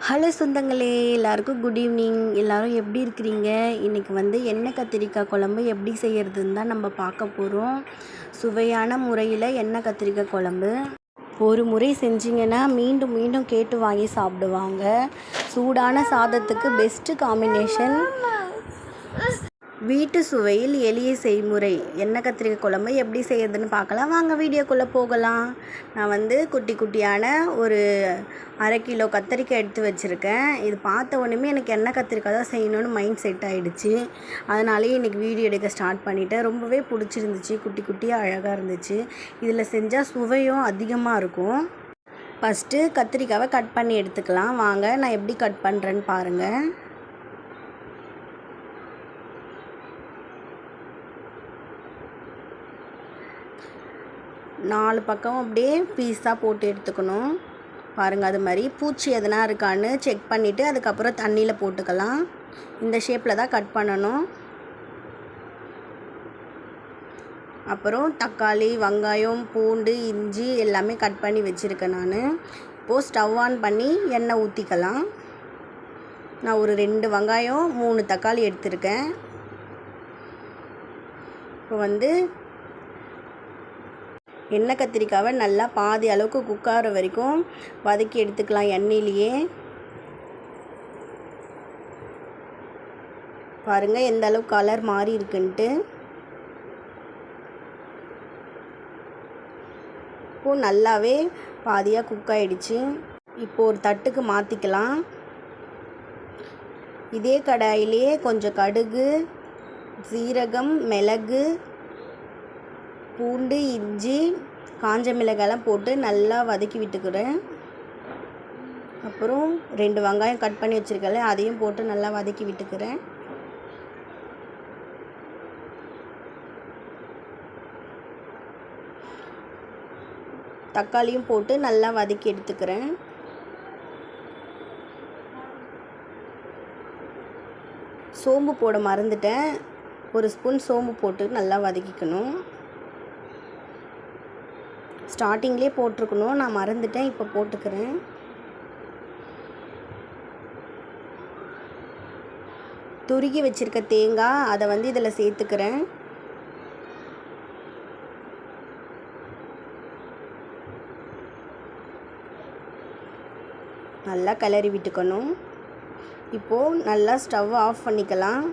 Hello சொந்தங்களே, எல்லாருக்கும் good evening. எல்லோரும் எப்படி இருக்கிறீங்க? இன்றைக்கி எண்ணெய் கத்திரிக்காய் குழம்பு எப்படி செய்கிறதுன்னு தான் நம்ம பார்க்க போகிறோம். சுவையான முறையில் எண்ணெய் கத்திரிக்காய் குழம்பு ஒரு முறை செஞ்சிங்கன்னா மீண்டும் மீண்டும் கேட்டு வாங்கி சாப்பிடுவாங்க. சூடான சாதத்துக்கு பெஸ்ட்டு காம்பினேஷன். வீட்டு சுவையில் எளிய செய்முறை எண்ணெய் கத்திரிக்காய் குழம்பு எப்படி செய்யறதுன்னு பார்க்கலாம். வாங்க வீடியோக்குள்ளே போகலாம். நான் குட்டி குட்டியான ஒரு 1/2 கிலோ கத்திரிக்காய் எடுத்து வச்சுருக்கேன். இது பார்த்த உடனே எனக்கு எண்ணெய் கத்திரிக்காய் தான் செய்யணும்னு மைண்ட் செட் ஆகிடுச்சு. அதனாலேயே இன்றைக்கி வீடியோ எடுக்க ஸ்டார்ட் பண்ணிவிட்டேன். ரொம்பவே பிடிச்சிருந்துச்சு. குட்டி குட்டியாக அழகாக இருந்துச்சு. இதில் செஞ்சால் சுவையும் அதிகமாக இருக்கும். ஃபஸ்ட்டு கத்திரிக்காவை கட் பண்ணி எடுத்துக்கலாம். வாங்க நான் எப்படி கட் பண்ணுறேன்னு பாருங்கள். நாலு பக்கம் அப்படியே பீஸாக போட்டு எடுத்துக்கணும். பாருங்கள், அது மாதிரி பூச்சி எதனா இருக்கான்னு செக் பண்ணிவிட்டு அதுக்கப்புறம் தண்ணியில் போட்டுக்கலாம். இந்த ஷேப்பில் தான் கட் பண்ணணும். அப்புறம் தக்காளி, வெங்காயம், பூண்டு, இஞ்சி எல்லாமே கட் பண்ணி வச்சுருக்கேன். நான் இப்போது ஸ்டவ் ஆன் பண்ணி எண்ணெய் ஊற்றிக்கலாம். நான் ஒரு 2 வெங்காயம் 3 தக்காளி எடுத்திருக்கேன். இப்போ எண்ணெய் கத்திரிக்காவை நல்லா பாதி அளவுக்கு குக்கார வரைக்கும் வதக்கி எடுத்துக்கலாம் எண்ணெயிலேயே. பாருங்கள் எந்த அளவுக்கு கலர் மாறி இருக்குன்ட்டு. இப்போது நல்லாவே பாதியாக குக் ஆகிடுச்சு. இப்போது ஒரு தட்டுக்கு மாற்றிக்கலாம். இதே கடாயிலே கொஞ்சம் கடுகு, சீரகம், மிளகு, பூண்டு, இஞ்சி, காஞ்ச மிளகாயெல்லாம் போட்டு நல்லா வதக்கி விட்டுக்கிறேன். அப்புறம் 2 வெங்காயம் கட் பண்ணி வச்சுருக்கேன்ல, அதையும் போட்டு நல்லா வதக்கி விட்டுக்கிறேன். தக்காளியும் போட்டு நல்லா வதக்கி எடுத்துக்கிறேன். சோம்பு போட மறந்துட்டேன். 1 ஸ்பூன் சோம்பு போட்டு நல்லா வதக்கிக்கணும். ஸ்டார்டிங்லேயே போட்டிருக்கணும், நான் மறந்துட்டேன். இப்போ போட்டுக்கிறேன். துருகி வச்சுருக்க தேங்காய் அதை இதில் சேர்த்துக்கிறேன். நல்லா கிளறி விட்டுக்கணும். இப்போது நல்லா ஸ்டவ் ஆஃப் பண்ணிக்கலாம்.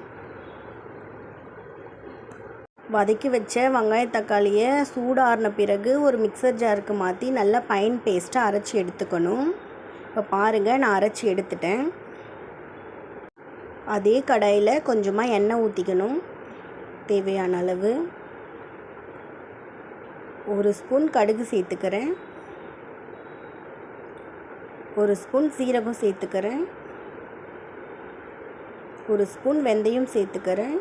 வதக்கி வச்ச வெங்காய தக்காளியை சூடாறின பிறகு ஒரு மிக்சர் ஜாருக்கு மாற்றி நல்லா ஃபைன் பேஸ்ட்டாக அரைச்சி எடுத்துக்கணும். இப்போ பாருங்கள், நான் அரைச்சி எடுத்துட்டேன். அதே கடாயில் கொஞ்சமாக எண்ணெய் ஊற்றிக்கணும். தேவையான அளவு 1 ஸ்பூன் கடுகு சேர்த்துக்கிறேன். 1 ஸ்பூன் சீரகம் சேர்த்துக்கிறேன். 1 ஸ்பூன் வெந்தயம் சேர்த்துக்கிறேன்.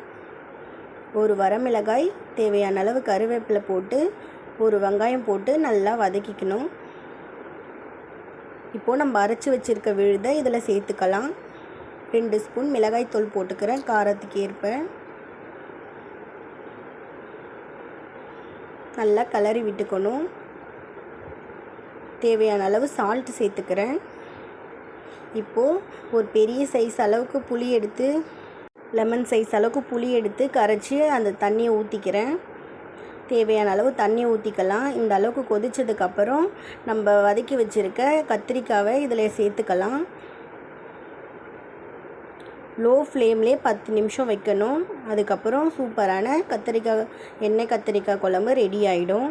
1 வரமிளகாய், தேவையான அளவு கருவேப்பிலை போட்டு 1 வெங்காயம் போட்டு நல்லா வதக்கிக்கணும். இப்போது நம்ம அரைச்சி வச்சுருக்க விழுதை இதில் சேர்த்துக்கலாம். 2 ஸ்பூன் மிளகாய் தூள் போட்டுக்கிறேன் காரத்துக்கு ஏற்ப. நல்லா கிளறி விட்டுக்கணும். தேவையான அளவு சால்ட் சேர்த்துக்கிறேன். இப்போது ஒரு பெரிய சைஸ் அளவுக்கு புளி எடுத்து, லெமன் சைஸ் அளவுக்கு புளி எடுத்து கரைச்சி அந்த தண்ணியை ஊற்றிக்கிறேன். தேவையான அளவு தண்ணி ஊற்றிக்கலாம். இந்த அளவுக்கு கொதித்ததுக்கப்புறம் நம்ம வதக்கி வச்சுருக்க கத்திரிக்காவை இதில் சேர்த்துக்கலாம். லோ ஃப்ளேம்லேயே 10 நிமிஷம் வைக்கணும். அதுக்கப்புறம் சூப்பரான எண்ணெய் கத்திரிக்காய் குழம்பு ரெடி ஆகிடும்.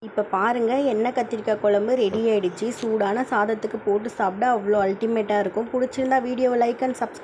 இப்போ பாருங்கள், எண்ணெய் கத்திரிக்காய் குழம்பு ரெடி ஆகிடுச்சு. சூடான சாதத்துக்கு போட்டு சாப்பிட அவ்வளோ அல்டிமேட்டாக இருக்கும். பிடிச்சிருந்தா வீடியோவை லைக் அண்ட் சப்ஸ்கிரைப்